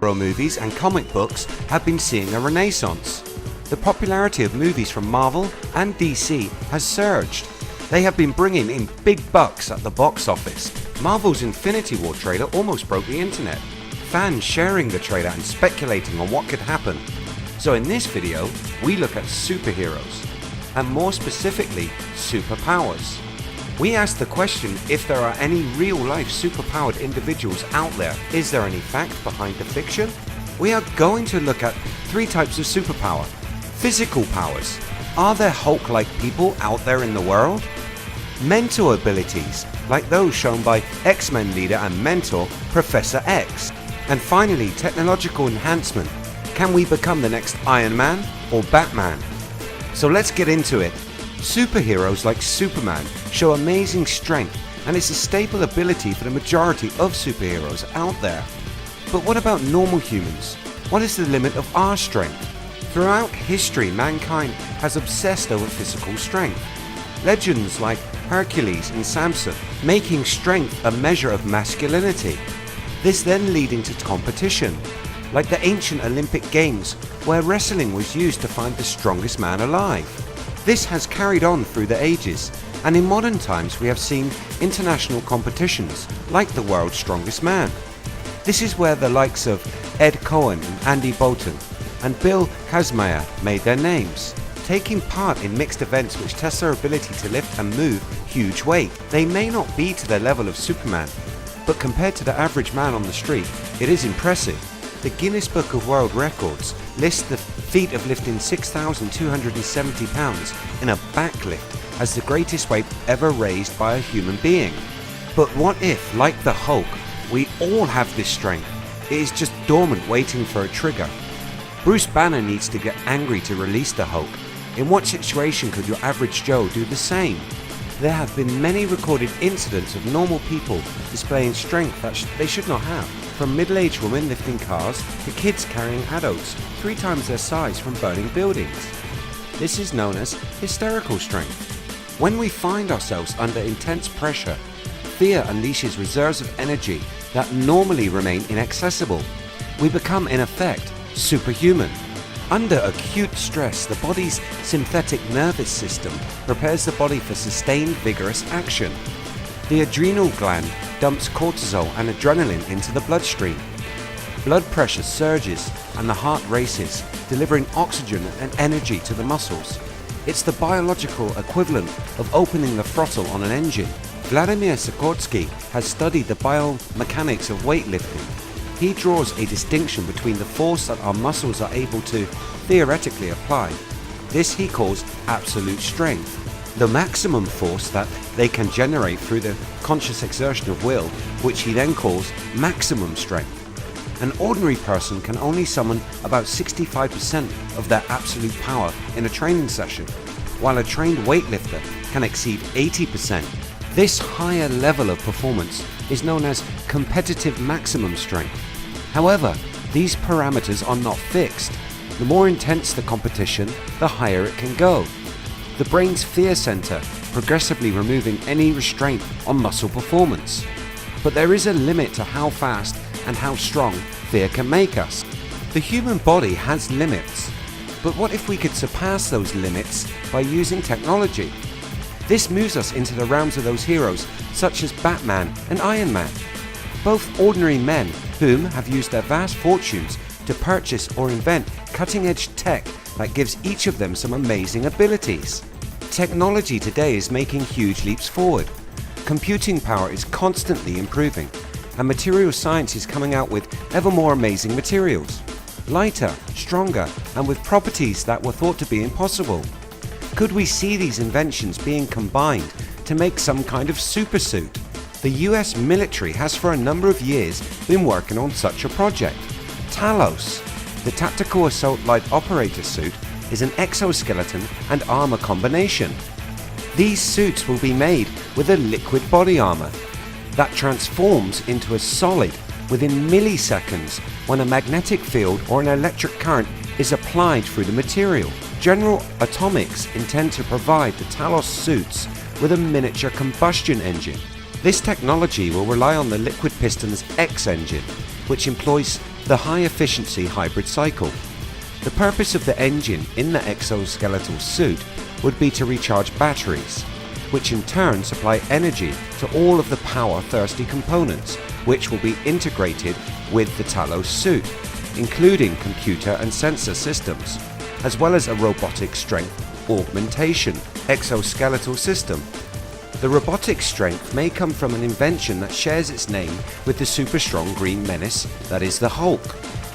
Superhero movies and comic books have been seeing a renaissance. The popularity of movies from Marvel and DC has surged. They have been bringing in big bucks at the box office. Marvel's Infinity War trailer almost broke the internet. Fans sharing the trailer and speculating on what could happen. So in this video, we look at superheroes, and more specifically, superpowers. We ask the question if there are any real-life superpowered individuals out there. Is there any fact behind the fiction? We are going to look at 3 types of superpower. Physical powers. Are there Hulk-like people out there in the world? Mental abilities, like those shown by X-Men leader and mentor Professor X. And finally, technological enhancement. Can we become the next Iron Man or Batman? So let's get into it. Superheroes like Superman show amazing strength, and it's a staple ability for the majority of superheroes out there. But what about normal humans? What is the limit of our strength? Throughout history, mankind has obsessed over physical strength. Legends like Hercules and Samson making strength a measure of masculinity. This then leading to competition, like the ancient Olympic Games, where wrestling was used to find the strongest man alive. This has carried on through the ages, and in modern times we have seen international competitions like the World's Strongest Man. This is where the likes of Ed Cohen and Andy Bolton and Bill Kazmaier made their names, taking part in mixed events which test their ability to lift and move huge weight. They may not be to the level of Superman, but compared to the average man on the street, it is impressive. The Guinness Book of World Records lists the feat of lifting 6,270 pounds in a backlift as the greatest weight ever raised by a human being. But what if, like the Hulk, we all have this strength? It is just dormant waiting for a trigger. Bruce Banner needs to get angry to release the Hulk. In what situation could your average Joe do the same? There have been many recorded incidents of normal people displaying strength that they should not have. From middle-aged women lifting cars to kids carrying adults 3 times their size from burning buildings. This is known as hysterical strength. When we find ourselves under intense pressure, fear unleashes reserves of energy that normally remain inaccessible. We become, in effect, superhuman. Under acute stress, the body's sympathetic nervous system prepares the body for sustained vigorous action. The adrenal gland dumps cortisol and adrenaline into the bloodstream. Blood pressure surges and the heart races, delivering oxygen and energy to the muscles. It's the biological equivalent of opening the throttle on an engine. Vladimir Sikorsky has studied the biomechanics of weightlifting. He draws a distinction between the force that our muscles are able to theoretically apply. This he calls absolute strength. The maximum force that they can generate through the conscious exertion of will, which he then calls maximum strength. An ordinary person can only summon about 65% of their absolute power in a training session, while a trained weightlifter can exceed 80%. This higher level of performance is known as competitive maximum strength. However, these parameters are not fixed. The more intense the competition, the higher it can go. The brain's fear center progressively removing any restraint on muscle performance. But there is a limit to how fast and how strong fear can make us. The human body has limits, but what if we could surpass those limits by using technology? This moves us into the realms of those heroes such as Batman and Iron Man, both ordinary men whom have used their vast fortunes to purchase or invent cutting-edge tech that gives each of them some amazing abilities. Technology today is making huge leaps forward. Computing power is constantly improving, and material science is coming out with ever more amazing materials, lighter, stronger, and with properties that were thought to be impossible. Could we see these inventions being combined to make some kind of supersuit? The US military has for a number of years been working on such a project. Talos, the Tactical Assault Light Operator suit, is an exoskeleton and armor combination. These suits will be made with a liquid body armor that transforms into a solid within milliseconds when a magnetic field or an electric current is applied through the material. General Atomics intend to provide the Talos suits with a miniature combustion engine. This technology will rely on the liquid piston's X engine, which employs the high-efficiency hybrid cycle. The purpose of the engine in the exoskeletal suit would be to recharge batteries, which in turn supply energy to all of the power-thirsty components, which will be integrated with the Talos suit, including computer and sensor systems, as well as a robotic strength augmentation exoskeletal system. The robotic strength may come from an invention that shares its name with the super strong green menace that is the Hulk.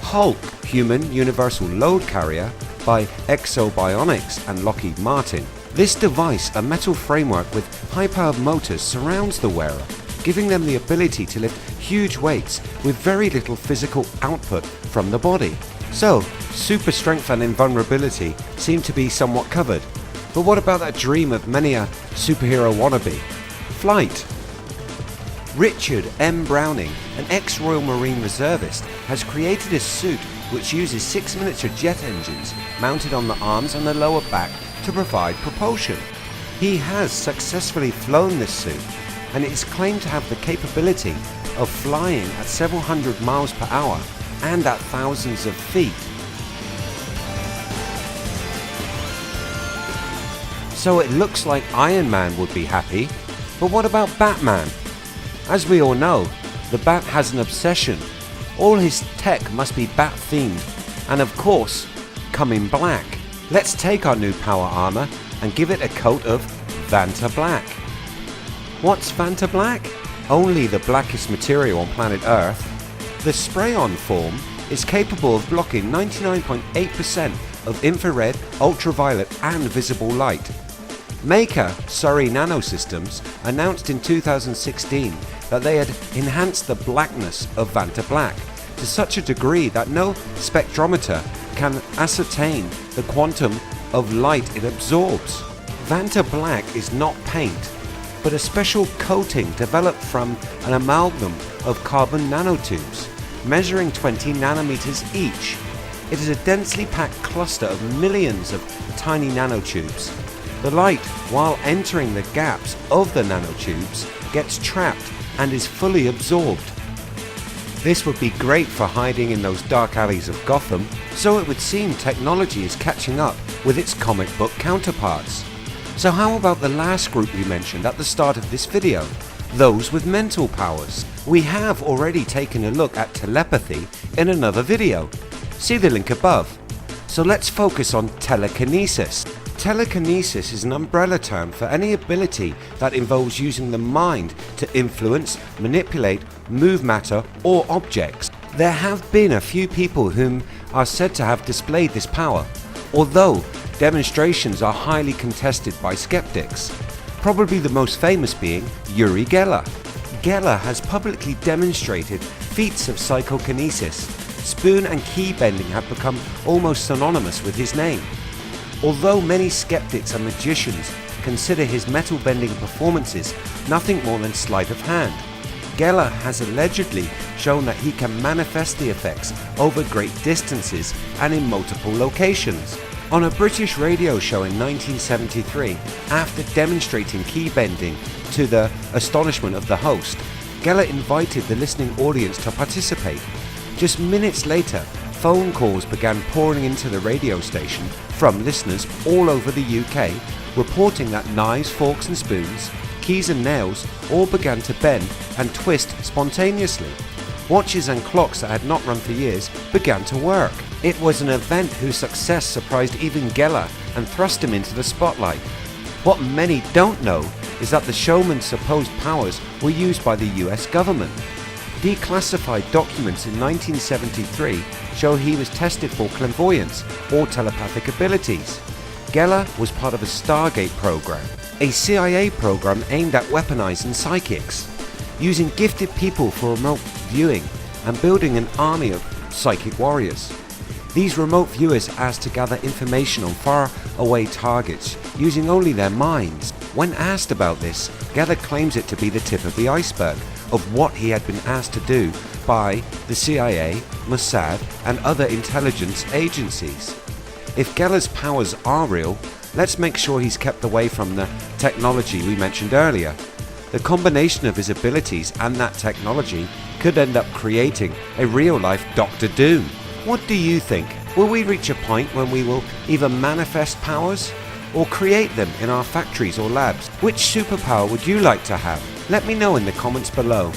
Hulk, Human Universal Load Carrier by Exobionics and Lockheed Martin. This device, a metal framework with high-powered motors, surrounds the wearer, giving them the ability to lift huge weights with very little physical output from the body. So, super strength and invulnerability seem to be somewhat covered. But what about that dream of many a superhero wannabe? Flight. Richard M. Browning, an ex-Royal Marine reservist, has created a suit which uses 6 miniature jet engines mounted on the arms and the lower back to provide propulsion. He has successfully flown this suit, and it is claimed to have the capability of flying at several hundred miles per hour and at thousands of feet. So it looks like Iron Man would be happy, but what about Batman? As we all know, the Bat has an obsession. All his tech must be Bat themed, and of course, come in black. Let's take our new power armor and give it a coat of Vanta Black. What's Vanta Black? Only the blackest material on planet Earth. The spray-on form is capable of blocking 99.8% of infrared, ultraviolet and visible light. Maker Surrey Nanosystems announced in 2016 that they had enhanced the blackness of Vanta Black to such a degree that no spectrometer can ascertain the quantum of light it absorbs. Vanta Black is not paint, but a special coating developed from an amalgam of carbon nanotubes, measuring 20 nanometers each. It is a densely packed cluster of millions of tiny nanotubes. The light, while entering the gaps of the nanotubes, gets trapped and is fully absorbed. This would be great for hiding in those dark alleys of Gotham, so it would seem technology is catching up with its comic book counterparts. So how about the last group we mentioned at the start of this video? Those with mental powers. We have already taken a look at telepathy in another video. See the link above. So let's focus on telekinesis. Telekinesis is an umbrella term for any ability that involves using the mind to influence, manipulate, move matter or objects. There have been a few people whom are said to have displayed this power, although demonstrations are highly contested by skeptics, probably the most famous being Uri Geller. Geller has publicly demonstrated feats of psychokinesis. Spoon and key bending have become almost synonymous with his name. Although many skeptics and magicians consider his metal bending performances nothing more than sleight of hand, Geller has allegedly shown that he can manifest the effects over great distances and in multiple locations. On a British radio show in 1973, after demonstrating key bending to the astonishment of the host, Geller invited the listening audience to participate. Just minutes later, phone calls began pouring into the radio station from listeners all over the UK, reporting that knives, forks and spoons, keys and nails all began to bend and twist spontaneously. Watches and clocks that had not run for years began to work. It was an event whose success surprised even Geller and thrust him into the spotlight. What many don't know is that the showman's supposed powers were used by the US government. Declassified documents in 1973 show he was tested for clairvoyance or telepathic abilities. Geller was part of a Stargate program, a CIA program aimed at weaponizing psychics, using gifted people for remote viewing and building an army of psychic warriors. These remote viewers asked to gather information on far away targets using only their minds. When asked about this, Geller claims it to be the tip of the iceberg of what he had been asked to do by the CIA, Mossad and other intelligence agencies. If Geller's powers are real, let's make sure he's kept away from the technology we mentioned earlier. The combination of his abilities and that technology could end up creating a real-life Doctor Doom. What do you think? Will we reach a point when we will either manifest powers or create them in our factories or labs? Which superpower would you like to have? Let me know in the comments below.